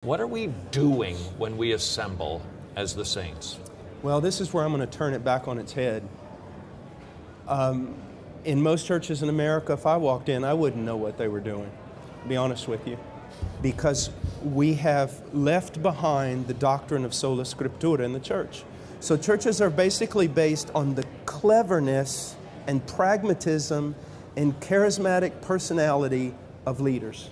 What are we doing when we assemble as the saints? Well, this is where I'm going to turn it back on its head. In most churches in America, if I walked in, I wouldn't know what they were doing, to be honest with you, because we have left behind the doctrine of sola scriptura in the church. So churches are basically based on the cleverness and pragmatism and charismatic personality of leaders.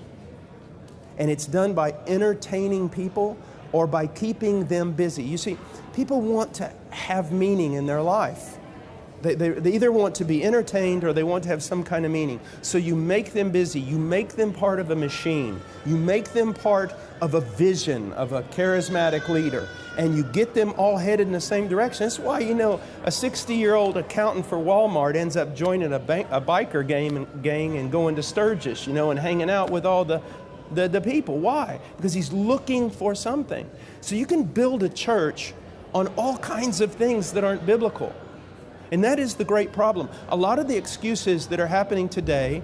And it's done by entertaining people or by keeping them busy. You see, people want to have meaning in their life. They either want to be entertained or they want to have some kind of meaning. So you make them busy. You make them part of a machine. You make them part of a vision of a charismatic leader. And you get them all headed in the same direction. That's why, you know, a 60-year-old accountant for Walmart ends up joining a biker gang and going to Sturgis, you know, and hanging out with all the people. Why? Because he's looking for something. So you can build a church on all kinds of things that aren't biblical. And that is the great problem. A lot of the excuses that are happening today,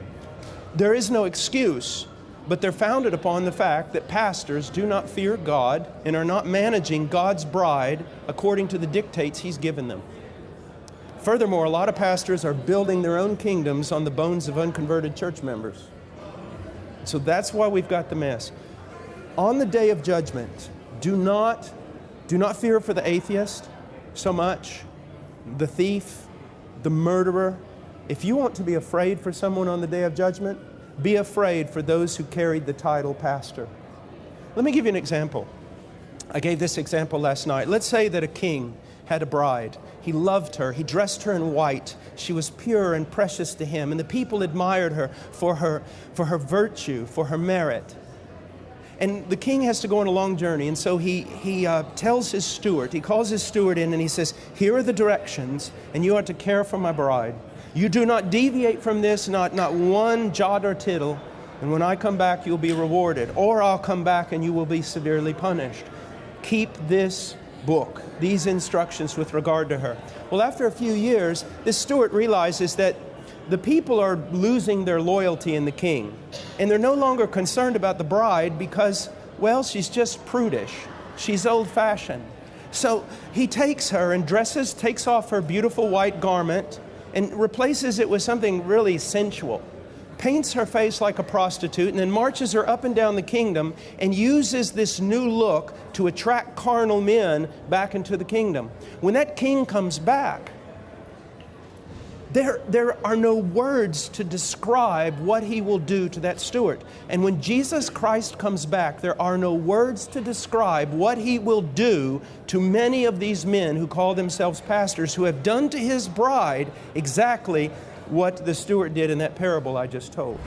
there is no excuse, but they're founded upon the fact that pastors do not fear God and are not managing God's bride according to the dictates He's given them. Furthermore, a lot of pastors are building their own kingdoms on the bones of unconverted church members. So that's why we've got the mess. On the day of judgment, do not fear for the atheist so much, the thief, the murderer. If you want to be afraid for someone on the day of judgment, be afraid for those who carried the title pastor. Let me give you an example. I gave this example last night. Let's say that a king had a bride. He loved her. He dressed her in white. She was pure and precious to him. And the people admired her for her virtue, for her merit. And the king has to go on a long journey. And so he tells his steward, he calls his steward in and he says, here are the directions, and you are to care for my bride. You do not deviate from this, not one jot or tittle. And when I come back, you'll be rewarded. Or I'll come back and you will be severely punished. Keep this book, these instructions with regard to her. Well, after a few years, this steward realizes that the people are losing their loyalty in the king. And they're no longer concerned about the bride because, well, she's just prudish. She's old-fashioned. So he takes her and takes off her beautiful white garment and replaces it with something really sensual. Paints her face like a prostitute and then marches her up and down the kingdom and uses this new look to attract carnal men back into the kingdom. When that king comes back, there are no words to describe what he will do to that steward. And when Jesus Christ comes back, there are no words to describe what he will do to many of these men who call themselves pastors, who have done to his bride exactly what the steward did in that parable I just told.